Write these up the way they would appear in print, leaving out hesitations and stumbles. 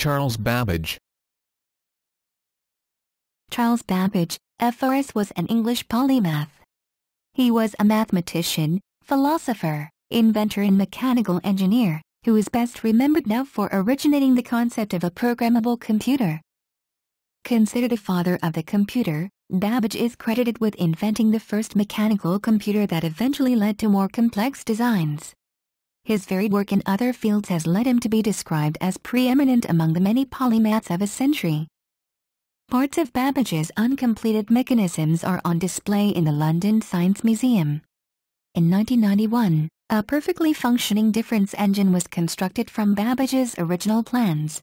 Charles Babbage. Charles Babbage, FRS, was an English polymath. He was a mathematician, philosopher, inventor and mechanical engineer, who is best remembered now for originating the concept of a programmable computer. Considered a father of the computer, Babbage is credited with inventing the first mechanical computer that eventually led to more complex designs. His varied work in other fields has led him to be described as pre-eminent among the many polymaths of his century. Parts of Babbage's uncompleted mechanisms are on display in the London Science Museum. In 1991, a perfectly functioning difference engine was constructed from Babbage's original plans.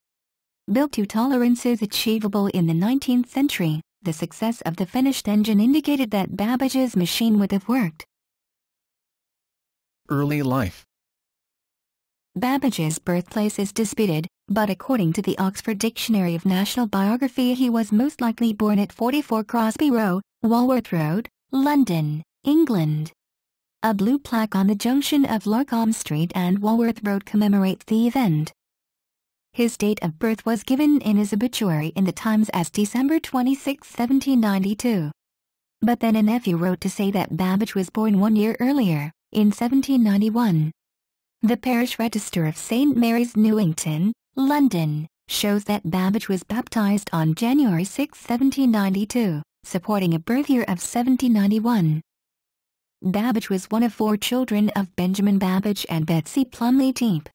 Built to tolerances achievable in the 19th century, the success of the finished engine indicated that Babbage's machine would have worked. Early life. Babbage's birthplace is disputed, but according to the Oxford Dictionary of National Biography, he was most likely born at 44 Crosby Row, Walworth Road, London, England. A blue plaque on the junction of Larcom Street and Walworth Road commemorates the event. His date of birth was given in his obituary in the Times as December 26, 1792. But then a nephew wrote to say that Babbage was born 1 year earlier, in 1791. The parish register of St. Mary's, Newington, London, shows that Babbage was baptized on January 6, 1792, supporting a birth year of 1791. Babbage was one of 4 children of Benjamin Babbage and Betsy Plumley Teep.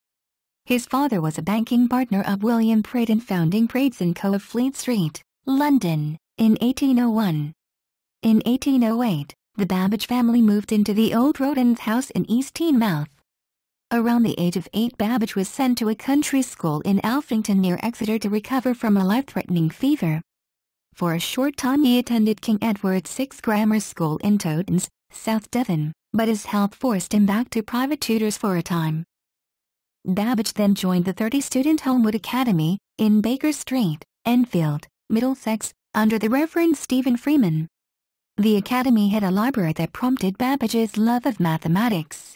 His father was a banking partner of William Praed and founding Praed's & Co. of Fleet Street, London, in 1801. In 1808, the Babbage family moved into the old Rodens house in East Teignmouth. Around the age of 8, Babbage was sent to a country school in Alphington near Exeter to recover from a life-threatening fever. For a short time he attended King Edward VI Grammar School in Totnes, South Devon, but his health forced him back to private tutors for a time. Babbage then joined the 30-student Homewood Academy, in Baker Street, Enfield, Middlesex, under the Reverend Stephen Freeman. The academy had a library that prompted Babbage's love of mathematics.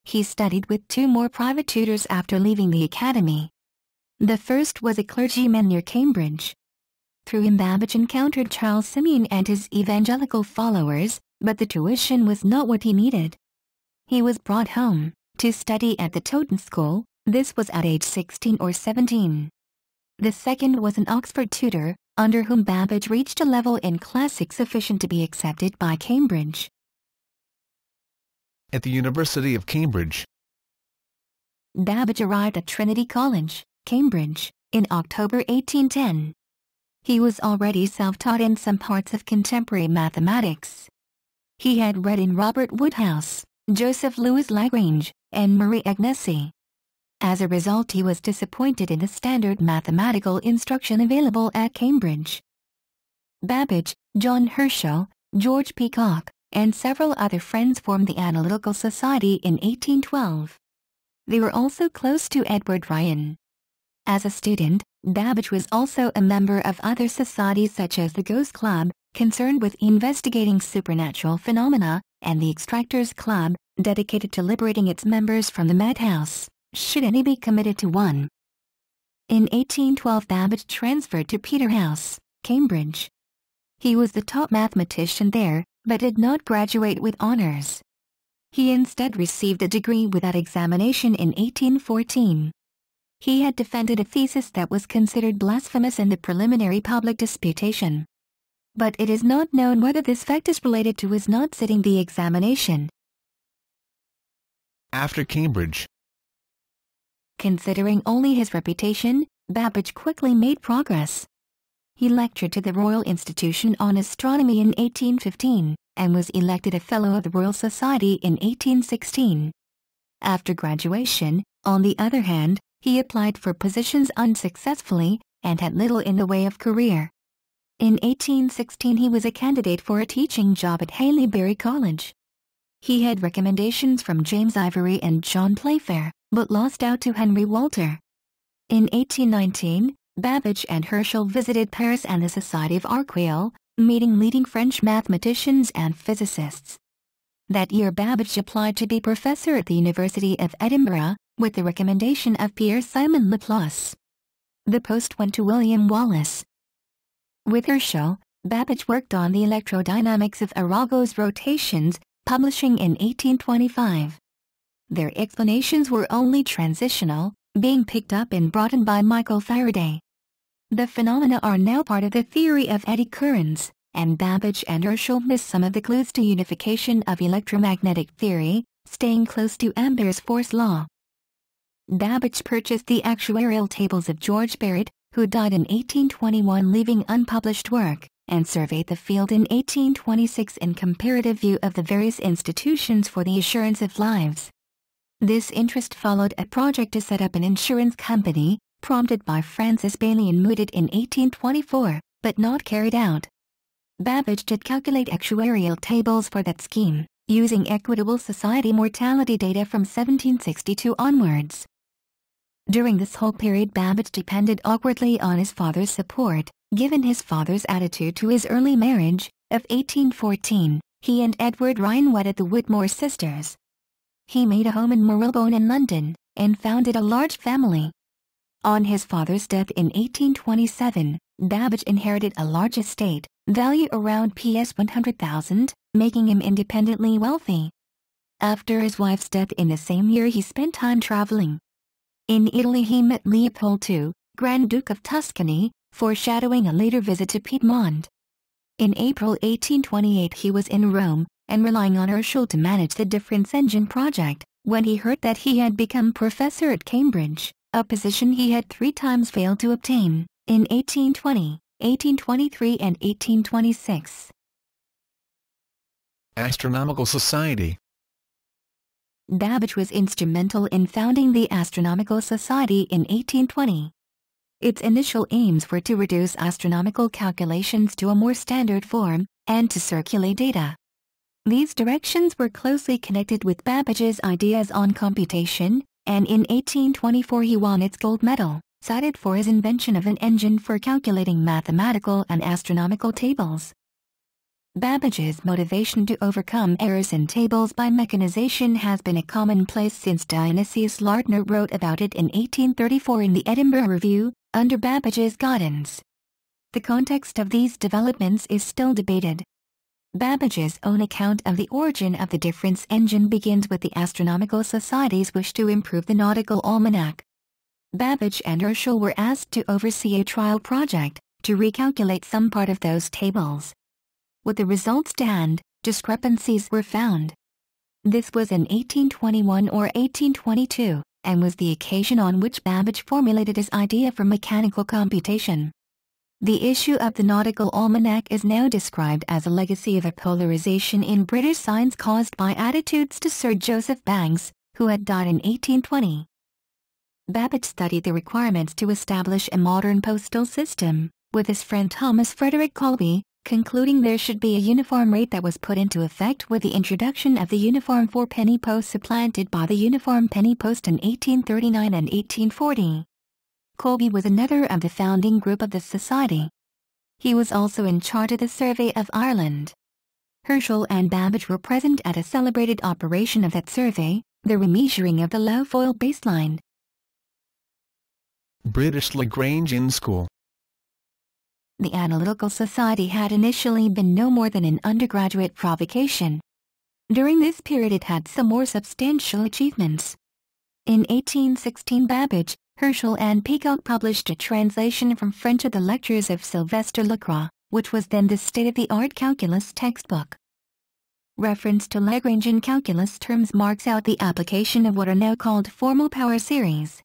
He studied with 2 more private tutors after leaving the academy. The first was a clergyman near Cambridge. Through him Babbage encountered Charles Simeon and his evangelical followers, but the tuition was not what he needed. He was brought home to study at the Totnes School. This was at age 16 or 17. The second was an Oxford tutor, under whom Babbage reached a level in classics sufficient to be accepted by Cambridge. At the University of Cambridge. Babbage arrived at Trinity College, Cambridge, in October 1810. He was already self-taught in some parts of contemporary mathematics. He had read in Robert Woodhouse, Joseph Louis Lagrange, and Marie Agnesi. As a result, he was disappointed in the standard mathematical instruction available at Cambridge. Babbage, John Herschel, George Peacock, and several other friends formed the Analytical Society in 1812. They were also close to Edward Ryan. As a student, Babbage was also a member of other societies such as the Ghost Club, concerned with investigating supernatural phenomena, and the Extractors Club, dedicated to liberating its members from the madhouse, should any be committed to one. In 1812 Babbage transferred to Peterhouse, Cambridge. He was the top mathematician there, but did not graduate with honors. He instead received a degree without examination in 1814. He had defended a thesis that was considered blasphemous in the preliminary public disputation. But it is not known whether this fact is related to his not sitting the examination. After Cambridge. Considering only his reputation, Babbage quickly made progress. He lectured to the Royal Institution on Astronomy in 1815, and was elected a Fellow of the Royal Society in 1816. After graduation, on the other hand, he applied for positions unsuccessfully, and had little in the way of career. In 1816 he was a candidate for a teaching job at Haileybury College. He had recommendations from James Ivory and John Playfair, but lost out to Henry Walter. In 1819, Babbage and Herschel visited Paris and the Society of Arcueil, meeting leading French mathematicians and physicists. That year Babbage applied to be professor at the University of Edinburgh, with the recommendation of Pierre-Simon Laplace. The post went to William Wallace. With Herschel, Babbage worked on the electrodynamics of Arago's rotations, publishing in 1825. Their explanations were only transitional, being picked up and brought in by Michael Faraday. The phenomena are now part of the theory of eddy currents, and Babbage and Herschel missed some of the clues to unification of electromagnetic theory, staying close to Ampere's force law. Babbage purchased the actuarial tables of George Barrett, who died in 1821 leaving unpublished work, and surveyed the field in 1826 in comparative view of the various institutions for the assurance of lives. This interest followed a project to set up an insurance company, prompted by Francis Bailey and mooted in 1824, but not carried out. Babbage did calculate actuarial tables for that scheme, using Equitable Society mortality data from 1762 onwards. During this whole period Babbage depended awkwardly on his father's support. Given his father's attitude to his early marriage, of 1814, he and Edward Ryan wedded the Whitmore sisters. He made a home in Marylebone in London, and founded a large family. On his father's death in 1827, Babbage inherited a large estate, value around Ps 100,000, making him independently wealthy. After his wife's death in the same year he spent time traveling. In Italy he met Leopold II, Grand Duke of Tuscany, foreshadowing a later visit to Piedmont. In April 1828 he was in Rome, and relying on Herschel to manage the difference engine project, when he heard that he had become professor at Cambridge, a position he had 3 times failed to obtain, in 1820, 1823 and 1826. Astronomical Society. Babbage was instrumental in founding the Astronomical Society in 1820. Its initial aims were to reduce astronomical calculations to a more standard form, and to circulate data. These directions were closely connected with Babbage's ideas on computation, and in 1824 he won its gold medal, cited for his invention of an engine for calculating mathematical and astronomical tables. Babbage's motivation to overcome errors in tables by mechanization has been a commonplace since Dionysius Lardner wrote about it in 1834 in the Edinburgh Review, under Babbage's guidance. The context of these developments is still debated. Babbage's own account of the origin of the difference engine begins with the Astronomical Society's wish to improve the nautical almanac. Babbage and Herschel were asked to oversee a trial project, to recalculate some part of those tables. With the results to hand, discrepancies were found. This was in 1821 or 1822, and was the occasion on which Babbage formulated his idea for mechanical computation. The issue of the nautical almanac is now described as a legacy of a polarization in British science caused by attitudes to Sir Joseph Banks, who had died in 1820. Babbage studied the requirements to establish a modern postal system, with his friend Thomas Frederick Colby, concluding there should be a uniform rate that was put into effect with the introduction of the uniform 4-penny post supplanted by the uniform penny post in 1839 and 1840. Colby was another of the founding group of the Society. He was also in charge of the Survey of Ireland. Herschel and Babbage were present at a celebrated operation of that survey, the remeasuring of the Low-Foil baseline. British Lagrangian School. The Analytical Society had initially been no more than an undergraduate provocation. During this period it had some more substantial achievements. In 1816 Babbage, Herschel and Peacock published a translation from French of the lectures of Sylvester Lacroix, which was then the state-of-the-art calculus textbook. Reference to Lagrangian calculus terms marks out the application of what are now called formal power series.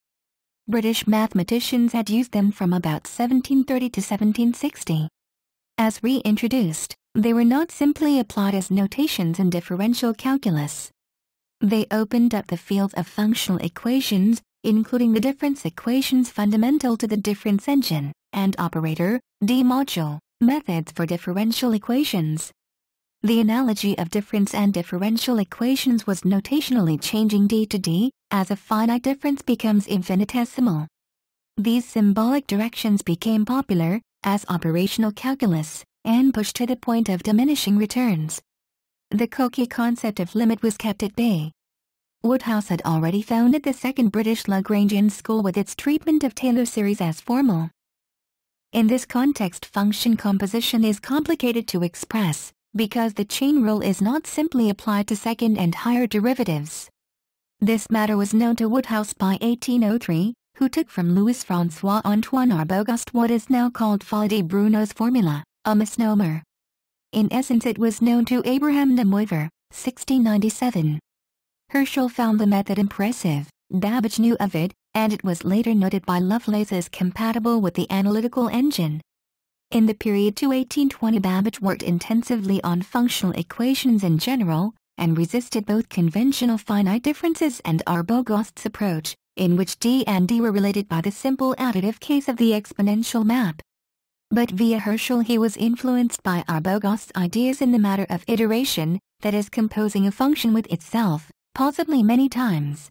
British mathematicians had used them from about 1730 to 1760. As reintroduced, they were not simply applied as notations in differential calculus. They opened up the field of functional equations, including the difference equations fundamental to the difference engine, and operator, D-module, methods for differential equations. The analogy of difference and differential equations was notationally changing d to d, as a finite difference becomes infinitesimal. These symbolic directions became popular, as operational calculus, and pushed to the point of diminishing returns. The Cauchy concept of limit was kept at bay. Woodhouse had already founded the second British Lagrangian school with its treatment of Taylor series as formal. In this context, function composition is complicated to express, because the chain rule is not simply applied to second and higher derivatives. This matter was known to Woodhouse by 1803, who took from Louis-François Antoine Arbogast what is now called Folie de Bruno's formula, a misnomer. In essence, it was known to Abraham de Moivre, 1697. Herschel found the method impressive, Babbage knew of it, and it was later noted by Lovelace as compatible with the Analytical Engine. In the period to 1820, Babbage worked intensively on functional equations in general, and resisted both conventional finite differences and Arbogast's approach, in which D and D were related by the simple additive case of the exponential map. But via Herschel he was influenced by Arbogast's ideas in the matter of iteration, that is, composing a function with itself, possibly many times.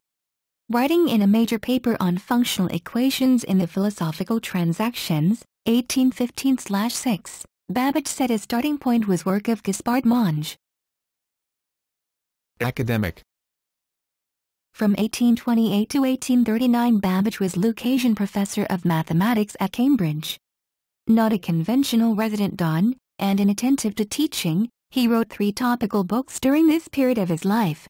Writing in a major paper on functional equations in the Philosophical Transactions, 1815/6, Babbage said his starting point was work of Gaspard Monge. Academic. From 1828 to 1839, Babbage was Lucasian Professor of Mathematics at Cambridge. Not a conventional resident don, and inattentive to teaching, he wrote 3 topical books during this period of his life.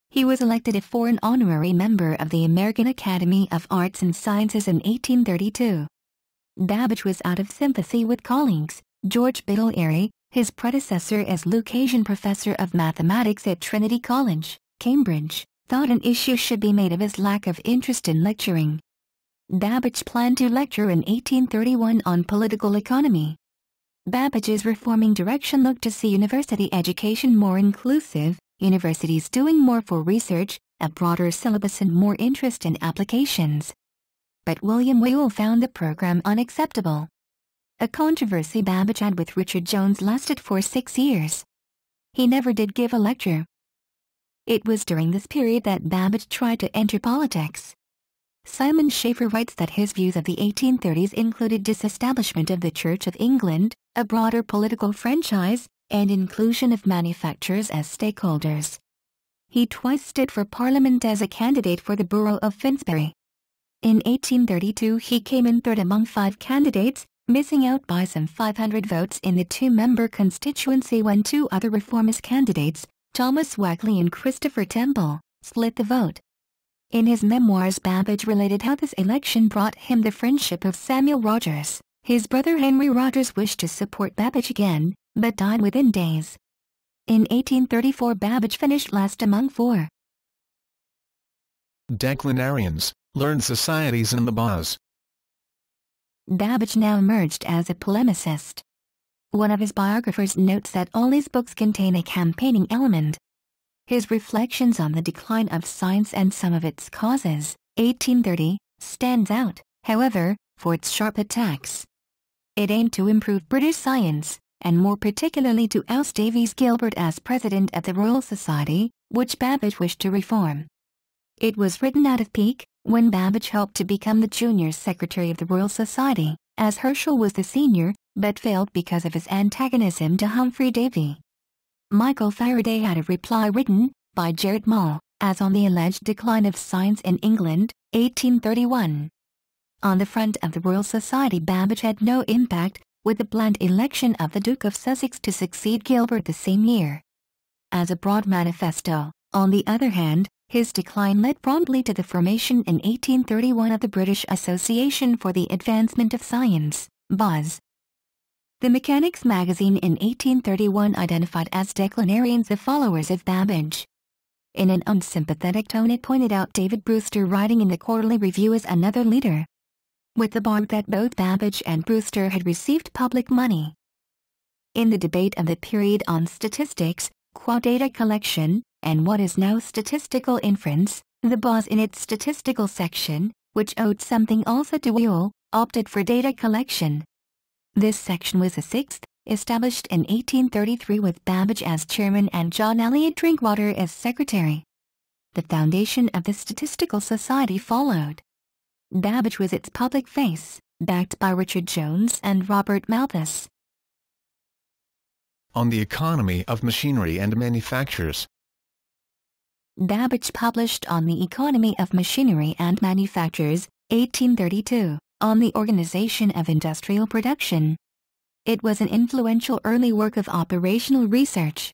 He was elected a foreign honorary member of the American Academy of Arts and Sciences in 1832. Babbage was out of sympathy with colleagues. George Biddle Airy, his predecessor as Lucasian Professor of Mathematics at Trinity College, Cambridge, thought an issue should be made of his lack of interest in lecturing. Babbage planned to lecture in 1831 on political economy. Babbage's reforming direction looked to see university education more inclusive, universities doing more for research, a broader syllabus and more interest in applications. But William Whewell found the program unacceptable. A controversy Babbage had with Richard Jones lasted for 6 years. He never did give a lecture. It was during this period that Babbage tried to enter politics. Simon Schaeffer writes that his views of the 1830s included disestablishment of the Church of England, a broader political franchise, and inclusion of manufacturers as stakeholders. He twice stood for Parliament as a candidate for the borough of Finsbury. In 1832 he came in third among 5 candidates, missing out by some 500 votes in the 2-member constituency when 2 other reformist candidates, Thomas Wackley and Christopher Temple, split the vote. In his memoirs, Babbage related how this election brought him the friendship of Samuel Rogers. His brother Henry Rogers wished to support Babbage again, but died within days. In 1834 Babbage finished last among 4 declinarians, learned societies in the Baz. Babbage now emerged as a polemicist. One of his biographers notes that all his books contain a campaigning element. His reflections on the decline of science and some of its causes, 1830, stands out, however, for its sharp attacks. It aimed to improve British science, and more particularly to oust Davies Gilbert as president of the Royal Society, which Babbage wished to reform. It was written out of pique, when Babbage helped to become the junior secretary of the Royal Society, as Herschel was the senior, but failed because of his antagonism to Humphrey Davy. Michael Faraday had a reply written, by Gerard Mull, as on the alleged decline of science in England, 1831. On the front of the Royal Society, Babbage had no impact, with the bland election of the Duke of Sussex to succeed Gilbert the same year. As a broad manifesto, on the other hand, his decline led promptly to the formation in 1831 of the British Association for the Advancement of Science, BAS. The Mechanics magazine in 1831 identified as declinarians the followers of Babbage. In an unsympathetic tone it pointed out David Brewster writing in the Quarterly Review as another leader, with the bar that both Babbage and Brewster had received public money. In the debate of the period on statistics, data collection, and what is now statistical inference, the BAS in its statistical section, which owed something also to Whewell, opted for data collection. This section was the 6th, established in 1833 with Babbage as chairman and John Elliot Drinkwater as secretary. The foundation of the Statistical Society followed. Babbage was its public face, backed by Richard Jones and Robert Malthus. On the economy of machinery and manufactures. Babbage published On the Economy of Machinery and Manufactures, 1832, On the Organization of Industrial Production. It was an influential early work of operational research.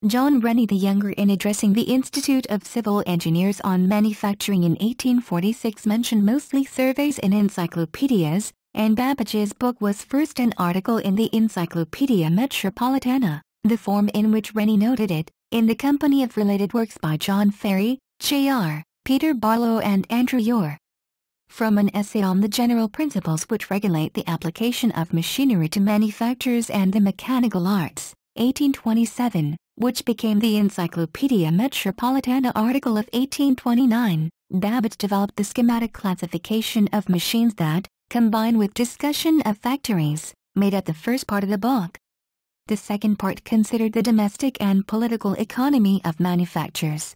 John Rennie the Younger, in addressing the Institute of Civil Engineers on Manufacturing in 1846, mentioned mostly surveys in encyclopedias, and Babbage's book was first an article in the Encyclopedia Metropolitana, the form in which Rennie noted it, in the company of related works by John Ferry, J.R., Peter Barlow and Andrew Ure. From an essay on the general principles which regulate the application of machinery to manufactures and the mechanical arts, 1827, which became the Encyclopedia Metropolitana article of 1829, Babbage developed the schematic classification of machines that, combined with discussion of factories, made up the first part of the book. The second part considered the domestic and political economy of manufactures.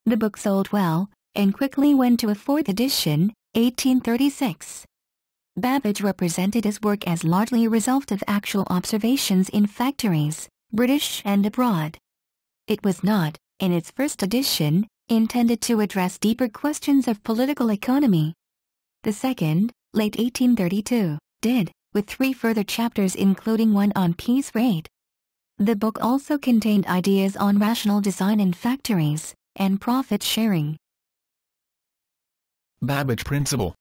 The book sold well, and quickly went to a fourth edition, 1836. Babbage represented his work as largely a result of actual observations in factories, British and abroad. It was not, in its first edition, intended to address deeper questions of political economy. The second, late 1832, did, with 3 further chapters including one on piece rate. The book also contained ideas on rational design in factories, and profit sharing. Babbage Principal.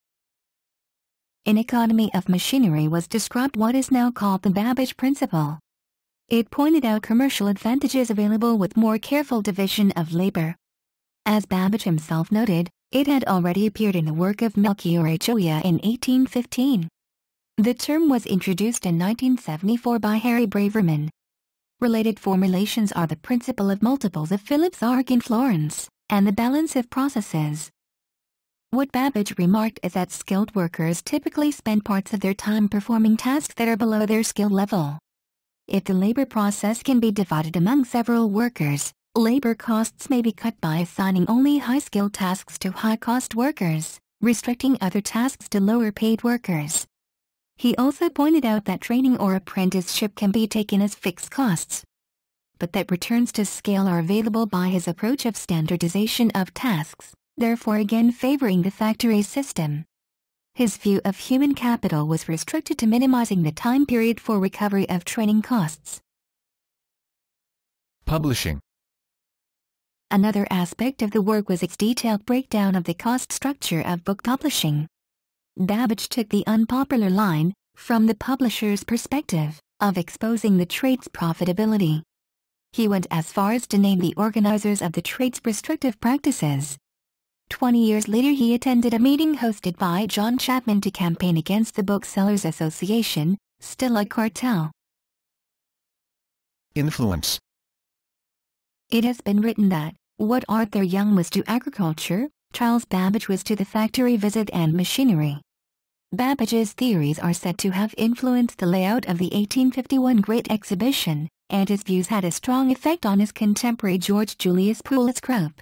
In Economy of Machinery was described what is now called the Babbage Principal. It pointed out commercial advantages available with more careful division of labor. As Babbage himself noted, it had already appeared in the work of Melchiorre Gioia in 1815. The term was introduced in 1974 by Harry Braverman. Related formulations are the principle of multiples of Philip's arc in Florence, and the balance of processes. What Babbage remarked is that skilled workers typically spend parts of their time performing tasks that are below their skill level. If the labor process can be divided among several workers, labor costs may be cut by assigning only high-skilled tasks to high-cost workers, restricting other tasks to lower-paid workers. He also pointed out that training or apprenticeship can be taken as fixed costs, but that returns to scale are available by his approach of standardization of tasks, therefore again favoring the factory system. His view of human capital was restricted to minimizing the time period for recovery of training costs. Publishing. Another aspect of the work was its detailed breakdown of the cost structure of book publishing. Babbage took the unpopular line, from the publisher's perspective, of exposing the trade's profitability. He went as far as to name the organizers of the trade's restrictive practices. 20 years later he attended a meeting hosted by John Chapman to campaign against the Booksellers Association, still a cartel. Influence. It has been written that, what Arthur Young was to agriculture, Charles Babbage was to the factory visit and machinery. Babbage's theories are said to have influenced the layout of the 1851 Great Exhibition, and his views had a strong effect on his contemporary George Julius Poulet-Scrope.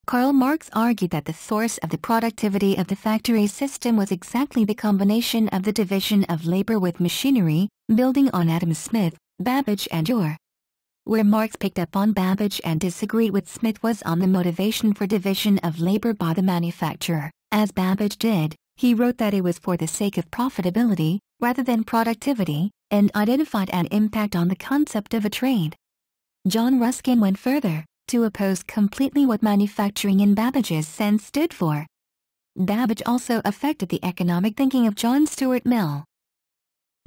Karl Marx argued that the source of the productivity of the factory system was exactly the combination of the division of labor with machinery, building on Adam Smith, Babbage and Ure. Where Marx picked up on Babbage and disagreed with Smith was on the motivation for division of labor by the manufacturer. As Babbage did, he wrote that it was for the sake of profitability, rather than productivity, and identified an impact on the concept of a trade. John Ruskin went further, to oppose completely what manufacturing in Babbage's sense stood for. Babbage also affected the economic thinking of John Stuart Mill.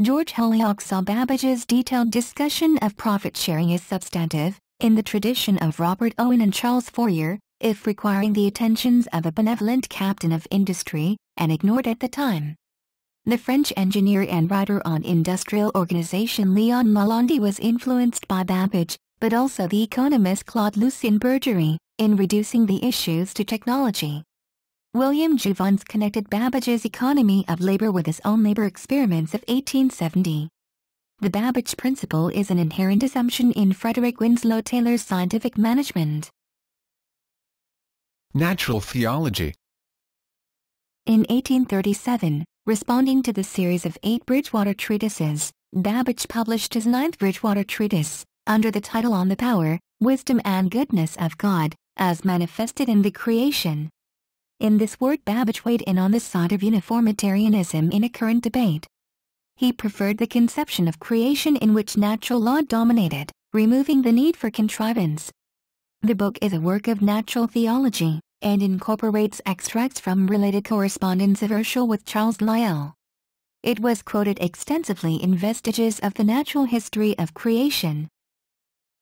George Holyoake saw Babbage's detailed discussion of profit-sharing as substantive, in the tradition of Robert Owen and Charles Fourier, if requiring the attentions of a benevolent captain of industry, and ignored at the time. The French engineer and writer on industrial organization Leon Lalande was influenced by Babbage, but also the economist Claude-Lucien Bergerie, in reducing the issues to technology. William Jevons connected Babbage's economy of labor with his own labor experiments of 1870. The Babbage Principle is an inherent assumption in Frederick Winslow Taylor's scientific management. Natural theology. In 1837, responding to the series of 8 Bridgewater treatises, Babbage published his 9th Bridgewater treatise, under the title On the Power, Wisdom and Goodness of God, as manifested in the creation. In this work Babbage weighed in on the side of uniformitarianism in a current debate. He preferred the conception of creation in which natural law dominated, removing the need for contrivance. The book is a work of natural theology, and incorporates extracts from related correspondence of Herschel with Charles Lyell. It was quoted extensively in Vestiges of the Natural History of Creation.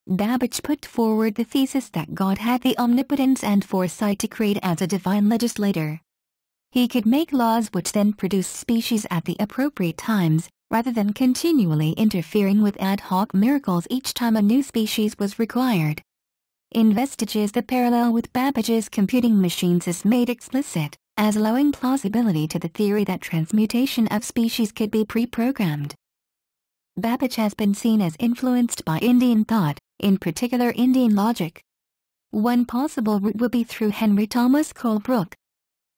Babbage put forward the thesis that God had the omnipotence and foresight to create as a divine legislator. He could make laws which then produced species at the appropriate times, rather than continually interfering with ad hoc miracles each time a new species was required. In Vestiges the parallel with Babbage's computing machines is made explicit, as allowing plausibility to the theory that transmutation of species could be pre-programmed. Babbage has been seen as influenced by Indian thought, in particular Indian logic. One possible route would be through Henry Thomas Colebrook.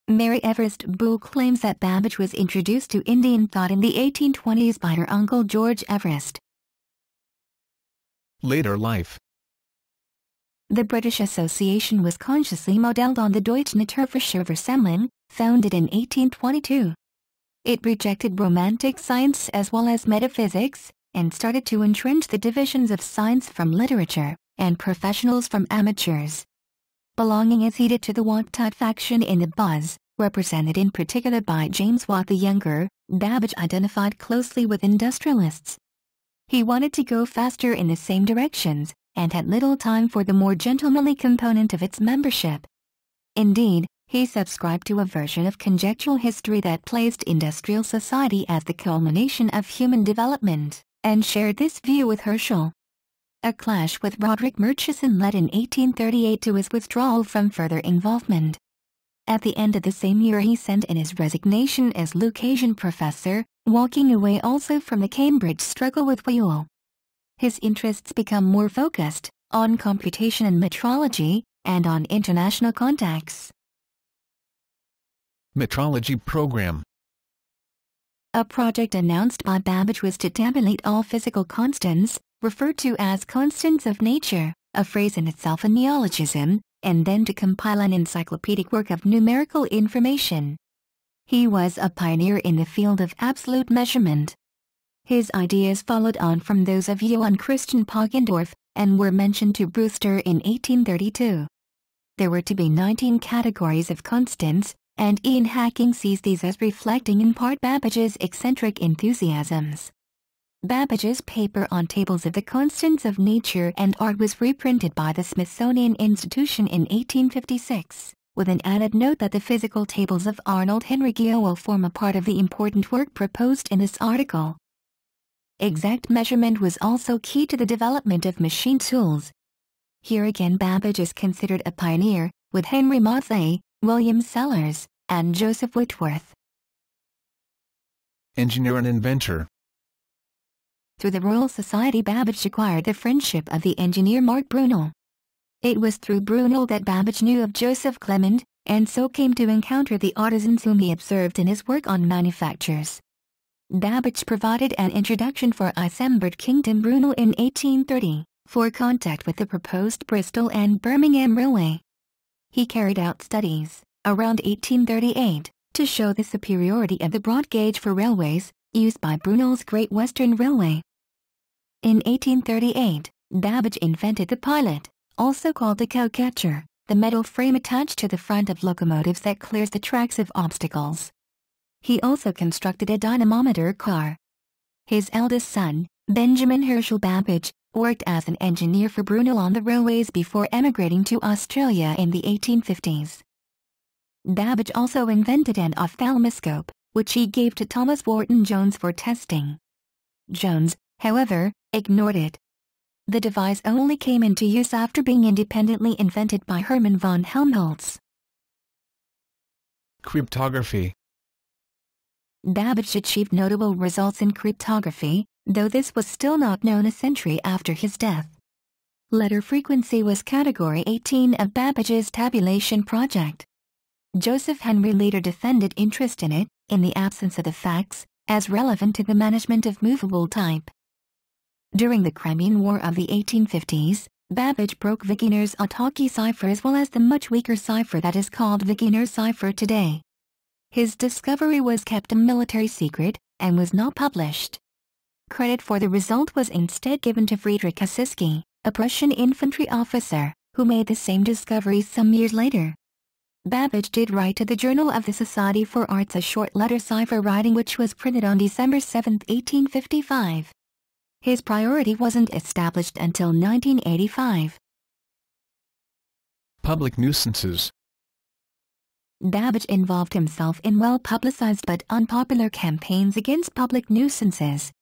Mary Everest Boole claims that Babbage was introduced to Indian thought in the 1820s by her uncle George Everest. Later life. The British Association was consciously modelled on the Deutsche Naturverschwörungsversammlung, founded in 1822. It rejected romantic science as well as metaphysics, and started to entrench the divisions of science from literature, and professionals from amateurs. Belonging as heeded to the Watt-type faction in the Buzz, represented in particular by James Watt the Younger, Babbage identified closely with industrialists. He wanted to go faster in the same directions, and had little time for the more gentlemanly component of its membership. Indeed, he subscribed to a version of conjectural history that placed industrial society as the culmination of human development, and shared this view with Herschel. A clash with Roderick Murchison led in 1838 to his withdrawal from further involvement. At the end of the same year he sent in his resignation as Lucasian professor, walking away also from the Cambridge struggle with Whewell. His interests become more focused, on computation and metrology, and on international contacts. Metrology program. A project announced by Babbage was to tabulate all physical constants, referred to as constants of nature, a phrase in itself a neologism, and then to compile an encyclopedic work of numerical information. He was a pioneer in the field of absolute measurement. His ideas followed on from those of Johann Christian Poggendorff, and were mentioned to Brewster in 1832. There were to be 19 categories of constants, and Ian Hacking sees these as reflecting in part Babbage's eccentric enthusiasms. Babbage's paper on tables of the constants of nature and art was reprinted by the Smithsonian Institution in 1856, with an added note that the physical tables of Arnold Henry Gill will form a part of the important work proposed in this article. Exact measurement was also key to the development of machine tools. Here again Babbage is considered a pioneer, with Henry Moseley, William Sellers, and Joseph Whitworth. Engineer and inventor. Through the Royal Society Babbage acquired the friendship of the engineer Mark Brunel. It was through Brunel that Babbage knew of Joseph Clement, and so came to encounter the artisans whom he observed in his work on manufactures. Babbage provided an introduction for Isambard Kingdom Brunel in 1830, for contact with the proposed Bristol and Birmingham Railway. He carried out studies, around 1838, to show the superiority of the broad gauge for railways, used by Brunel's Great Western Railway. In 1838, Babbage invented the pilot, also called the cow-catcher, the metal frame attached to the front of locomotives that clears the tracks of obstacles. He also constructed a dynamometer car. His eldest son, Benjamin Herschel Babbage, worked as an engineer for Brunel on the railways before emigrating to Australia in the 1850s. Babbage also invented an ophthalmoscope, which he gave to Thomas Wharton Jones for testing. Jones, however, ignored it. The device only came into use after being independently invented by Hermann von Helmholtz. Cryptography. Babbage achieved notable results in cryptography, though this was still not known a century after his death. Letter frequency was category 18 of Babbage's tabulation project. Joseph Henry later defended interest in it, in the absence of the facts, as relevant to the management of movable type. During the Crimean War of the 1850s, Babbage broke Wigner's Autoki cipher as well as the much weaker cipher that is called Wigner's cipher today. His discovery was kept a military secret, and was not published. Credit for the result was instead given to Friedrich Kasiski, a Prussian infantry officer, who made the same discovery some years later. Babbage did write to the Journal of the Society for Arts a short letter cipher writing which was printed on December 7, 1855. His priority wasn't established until 1985. Public nuisances. Babbage involved himself in well-publicized but unpopular campaigns against public nuisances.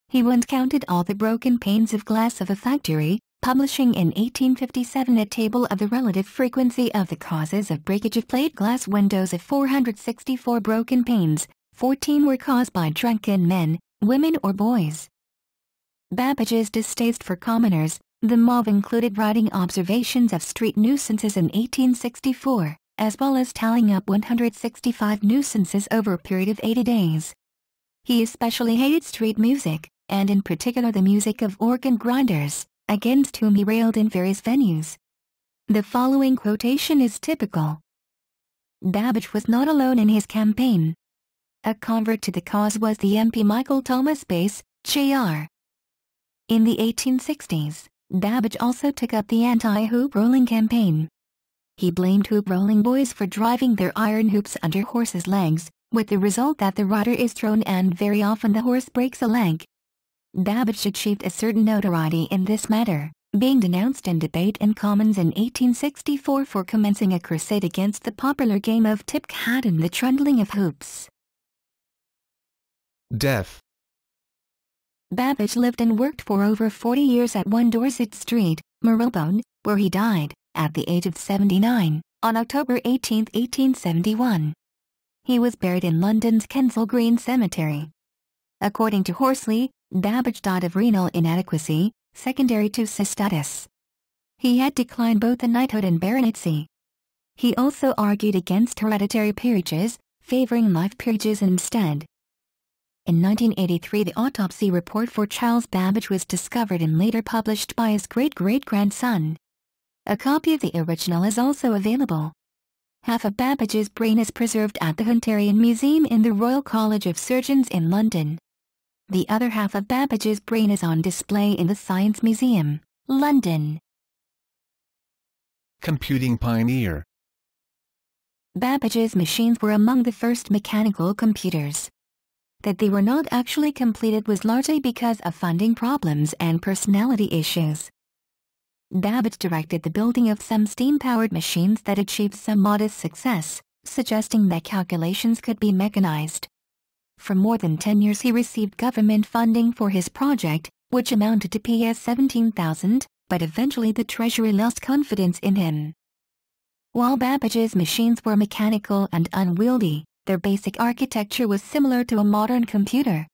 He once counted all the broken panes of glass of a factory, publishing in 1857 a table of the relative frequency of the causes of breakage of plate glass windows. Of 464 broken panes, 14 were caused by drunken men, women or boys. Babbage's distaste for commoners, the move included writing observations of street nuisances in 1864, as well as tallying up 165 nuisances over a period of 80 days. He especially hated street music, and in particular the music of organ grinders, against whom he railed in various venues. The following quotation is typical. Babbage was not alone in his campaign. A convert to the cause was the MP Michael Thomas Bass, Jr. In the 1860s, Babbage also took up the anti-hoop rolling campaign. He blamed hoop rolling boys for driving their iron hoops under horses' legs, with the result that the rider is thrown and very often the horse breaks a leg. Babbage achieved a certain notoriety in this matter, being denounced in debate in Commons in 1864 for commencing a crusade against the popular game of tip-cat and the trundling of hoops. Death. Babbage lived and worked for over 40 years at 1 Dorset Street, Marylebone, where he died, at the age of 79, on October 18, 1871. He was buried in London's Kensal Green Cemetery. According to Horsley, Babbage died of renal inadequacy, secondary to cystitis. He had declined both the knighthood and baronetcy. He also argued against hereditary peerages, favoring life peerages instead. In 1983 the autopsy report for Charles Babbage was discovered and later published by his great-great-grandson. A copy of the original is also available. Half of Babbage's brain is preserved at the Hunterian Museum in the Royal College of Surgeons in London. The other half of Babbage's brain is on display in the Science Museum, London. Computing pioneer. Babbage's machines were among the first mechanical computers. That they were not actually completed was largely because of funding problems and personality issues. Babbage directed the building of some steam-powered machines that achieved some modest success, suggesting that calculations could be mechanized. For more than 10 years he received government funding for his project, which amounted to Ps 17,000, but eventually the Treasury lost confidence in him. While Babbage's machines were mechanical and unwieldy, their basic architecture was similar to a modern computer.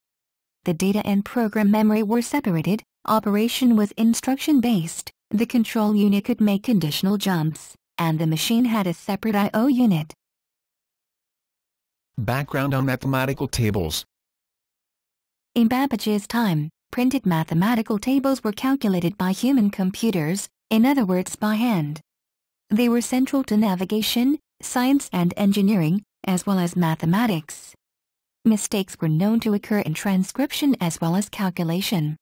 The data and program memory were separated, operation was instruction-based, the control unit could make conditional jumps, and the machine had a separate I/O unit. Background on mathematical tables. In Babbage's time, printed mathematical tables were calculated by human computers, in other words by hand. They were central to navigation, science and engineering, as well as mathematics. Mistakes were known to occur in transcription as well as calculation.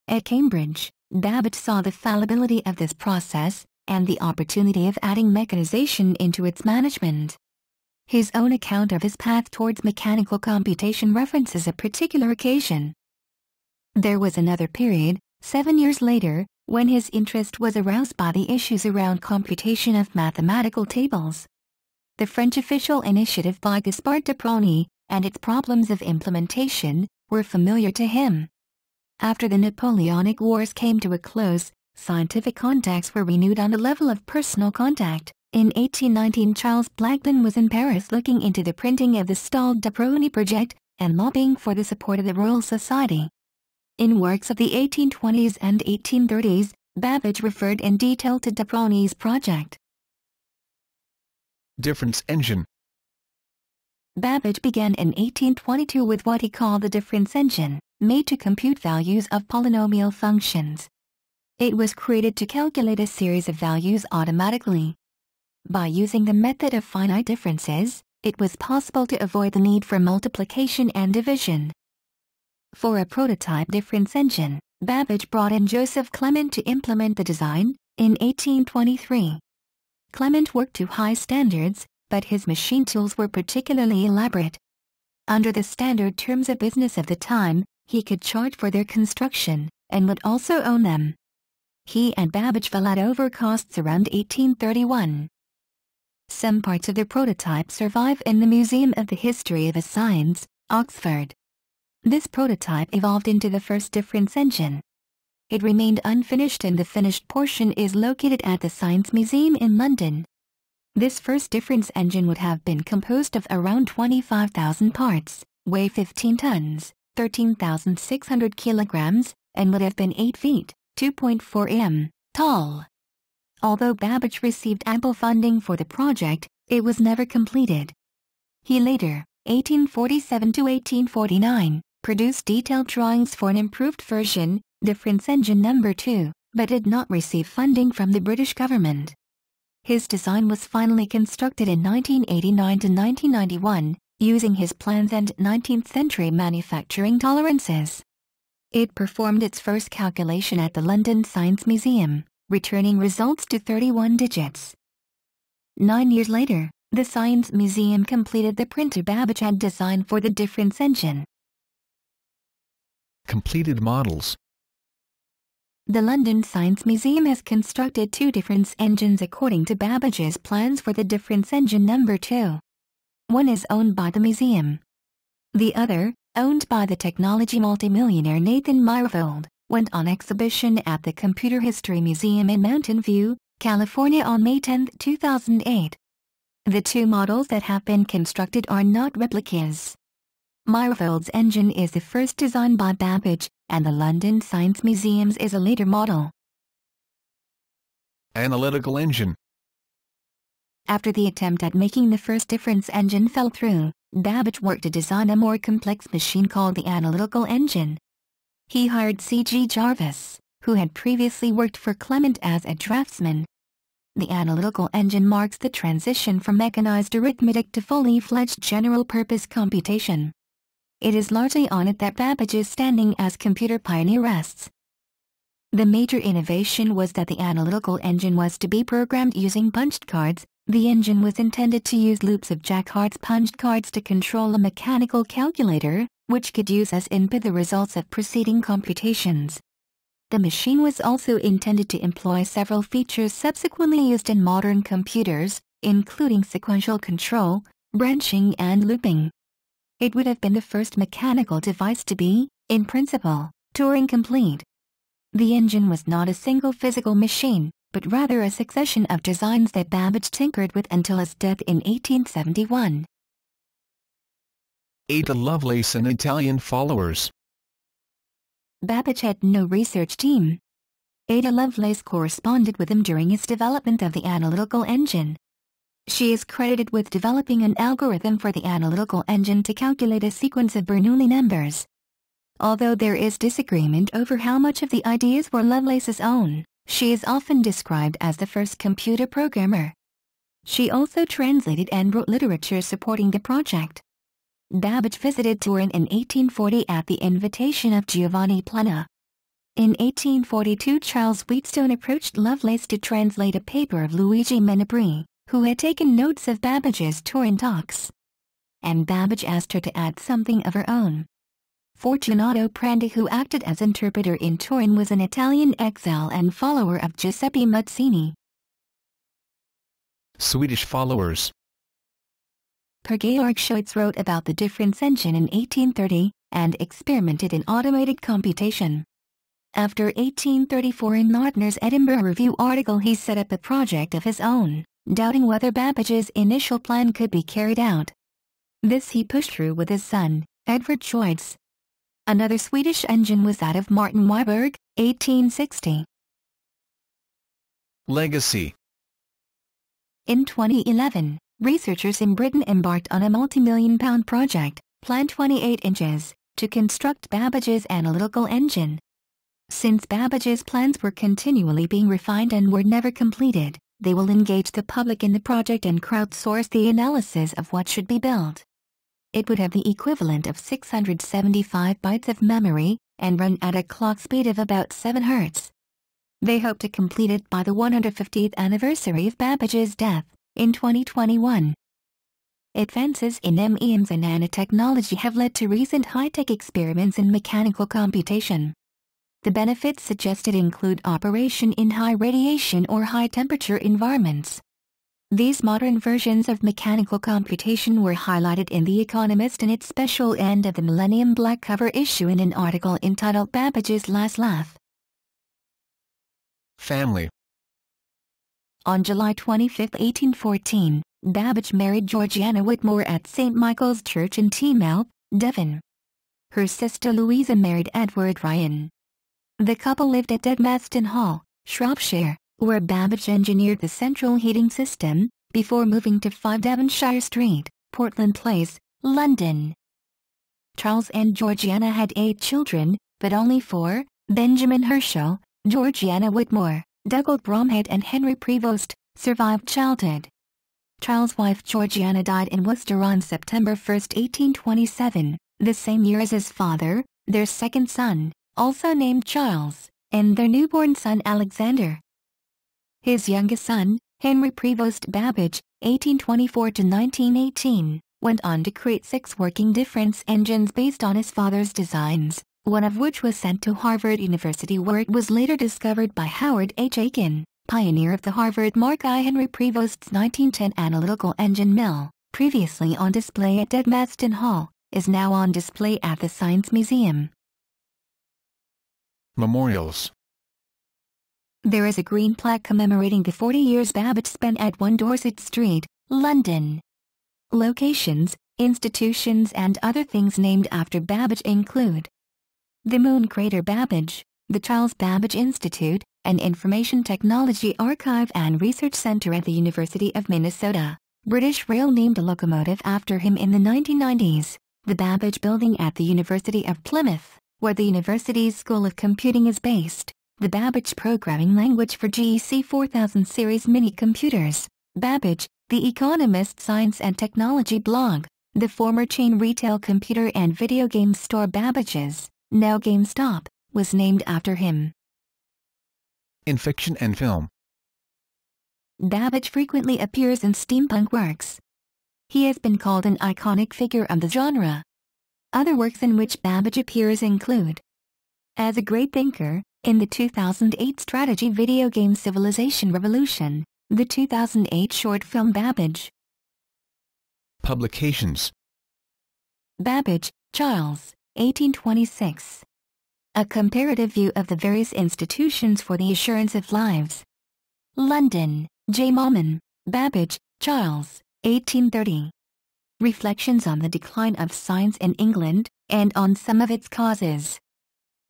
At Cambridge, Babbage saw the fallibility of this process, and the opportunity of adding mechanization into its management. His own account of his path towards mechanical computation references a particular occasion. There was another period, 7 years later, when his interest was aroused by the issues around computation of mathematical tables. The French official initiative by Gaspard de Prony, and its problems of implementation, were familiar to him. After the Napoleonic Wars came to a close, scientific contacts were renewed on the level of personal contact. In 1819 Charles Blackman was in Paris looking into the printing of the stalled de Prony project, and lobbying for the support of the Royal Society. In works of the 1820s and 1830s, Babbage referred in detail to de Prony's project. Difference engine. Babbage began in 1822 with what he called the difference engine, made to compute values of polynomial functions. It was created to calculate a series of values automatically. By using the method of finite differences, it was possible to avoid the need for multiplication and division. For a prototype difference engine, Babbage brought in Joseph Clement to implement the design, in 1823. Clement worked to high standards, but his machine tools were particularly elaborate. Under the standard terms of business of the time, he could charge for their construction, and would also own them. He and Babbage fell out over costs around 1831. Some parts of the prototype survive in the Museum of the History of Science, Oxford. This prototype evolved into the first difference engine. It remained unfinished and the finished portion is located at the Science Museum in London. This first difference engine would have been composed of around 25,000 parts, weigh 15 tons, 13,600 kilograms, and would have been 8 feet, 2.4 m, tall. Although Babbage received ample funding for the project, it was never completed. He later, 1847 to 1849, produced detailed drawings for an improved version, difference engine number 2, but did not receive funding from the British government. His design was finally constructed in 1989 to 1991, using his plans and 19th-century manufacturing tolerances. It performed its first calculation at the London Science Museum, returning results to 31 digits. 9 years later, the Science Museum completed the printer Babbage had designed for the difference engine. Completed models. The London Science Museum has constructed 2 difference engines according to Babbage's plans for the difference engine number 2. One is owned by the museum. The other, owned by the technology multimillionaire Nathan Myhrvold, went on exhibition at the Computer History Museum in Mountain View, California on May 10, 2008. The 2 models that have been constructed are not replicas. Myhrvold's engine is the first designed by Babbage, and the London Science Museum's is a later model. Analytical Engine. After the attempt at making the first difference engine fell through, Babbage worked to design a more complex machine called the Analytical Engine. He hired C.G. Jarvis, who had previously worked for Clement as a draftsman. The Analytical Engine marks the transition from mechanized arithmetic to fully fledged general-purpose computation. It is largely on it that Babbage's standing as computer pioneer rests. The major innovation was that the Analytical Engine was to be programmed using punched cards. The engine was intended to use loops of Jacquard's punched cards to control a mechanical calculator, which could use as input the results of preceding computations. The machine was also intended to employ several features subsequently used in modern computers, including sequential control, branching and looping. It would have been the first mechanical device to be, in principle, Turing-complete. The engine was not a single physical machine, but rather a succession of designs that Babbage tinkered with until his death in 1871. Ada Lovelace and Italian followers. Babbage had no research team. Ada Lovelace corresponded with him during his development of the Analytical Engine. She is credited with developing an algorithm for the Analytical Engine to calculate a sequence of Bernoulli numbers. Although there is disagreement over how much of the ideas were Lovelace's own, she is often described as the first computer programmer. She also translated and wrote literature supporting the project. Babbage visited Turin in 1840 at the invitation of Giovanni Plana. In 1842, Charles Wheatstone approached Lovelace to translate a paper of Luigi Menabrea, who had taken notes of Babbage's Turin talks. And Babbage asked her to add something of her own. Fortunato Prandi, who acted as interpreter in Turin, was an Italian exile and follower of Giuseppe Mazzini. Swedish followers. Per Georg Schoitz wrote about the difference engine in 1830, and experimented in automated computation. After 1834, in Nordner's Edinburgh Review article, he set up a project of his own, doubting whether Babbage's initial plan could be carried out. This he pushed through with his son, Edvard Schoitz. Another Swedish engine was that of Martin Wiberg, 1860. Legacy. In 2011, researchers in Britain embarked on a multi-million-pound project, planned 28 inches, to construct Babbage's Analytical Engine. Since Babbage's plans were continually being refined and were never completed, they will engage the public in the project and crowdsource the analysis of what should be built. It would have the equivalent of 675 bytes of memory, and run at a clock speed of about 7 Hz. They hope to complete it by the 150th anniversary of Babbage's death, in 2021. Advances in MEMS and nanotechnology have led to recent high-tech experiments in mechanical computation. The benefits suggested include operation in high radiation or high-temperature environments. These modern versions of mechanical computation were highlighted in The Economist in its special End of the Millennium black cover issue in an article entitled Babbage's Last Laugh. Family. On July 25, 1814, Babbage married Georgiana Whitmore at St. Michael's Church in Teamouth, Devon. Her sister Louisa married Edward Ryan. The couple lived at Edmaston Hall, Shropshire, where Babbage engineered the central heating system, before moving to 5 Devonshire Street, Portland Place, London. Charles and Georgiana had 8 children, but only 4, Benjamin Herschel, Georgiana Whitmore, Dougald Bromhead and Henry Prevost, survived childhood. Charles' wife Georgiana died in Worcester on September 1, 1827, the same year as his father, their second son, also named Charles, and their newborn son Alexander. His youngest son, Henry Prevost Babbage, 1824–1918, went on to create 6 working difference engines based on his father's designs, one of which was sent to Harvard University where it was later discovered by Howard H. Aiken, pioneer of the Harvard Mark I. Henry Prevost's 1910 Analytical Engine mill, previously on display at Edmaston Hall, is now on display at the Science Museum. Memorials. There is a green plaque commemorating the 40 years Babbage spent at 1 Dorset Street, London. Locations, institutions and other things named after Babbage include the Moon Crater Babbage, the Charles Babbage Institute, an information technology archive and research center at the University of Minnesota. British Rail named a locomotive after him in the 1990s, the Babbage Building at the University of Plymouth, where the university's School of Computing is based, the Babbage programming language for GEC 4000 series mini-computers, Babbage, The Economist science and technology blog, the former chain retail computer and video game store Babbage's, now GameStop, was named after him. In fiction and film. Babbage frequently appears in steampunk works. He has been called an iconic figure of the genre. Other works in which Babbage appears include as a great thinker, in the 2008 strategy video game Civilization Revolution, the 2008 short film Babbage. Publications. Babbage, Charles, 1826. A comparative view of the various institutions for the assurance of lives. London, J. Maugham, Babbage, Charles, 1830. Reflections on the decline of science in England, and on some of its causes.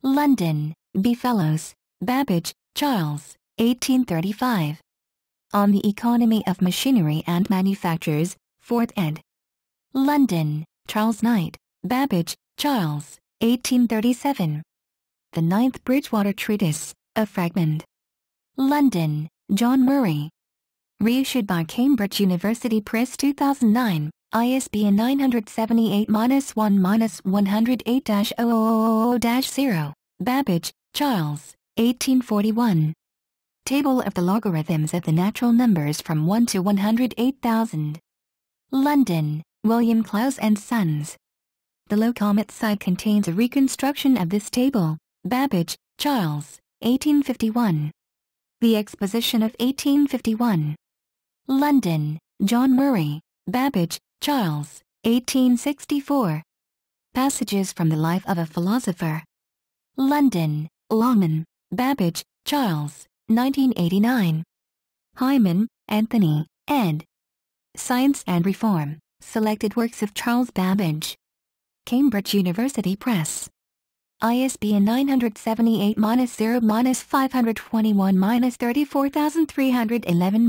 London, B. Fellows, Babbage, Charles, 1835. On the Economy of Machinery and Manufactures, 4th ed. London, Charles Knight, Babbage, Charles, 1837. The 9th Bridgewater Treatise, a fragment. London, John Murray. Reissued by Cambridge University Press 2009, ISBN 978-1-108-000-0. Babbage, Charles, 1841. Table of the logarithms of the natural numbers from 1 to 108,000. London, William Clowes and Sons. The Larcom site contains a reconstruction of this table. Babbage, Charles, 1851. The Exposition of 1851. London, John Murray, Babbage, Charles, 1864. Passages from the Life of a Philosopher. London, Longman, Babbage, Charles, 1989. Hyman, Anthony, ed. Science and Reform, Selected Works of Charles Babbage. Cambridge University Press. ISBN 978-0-521-34311-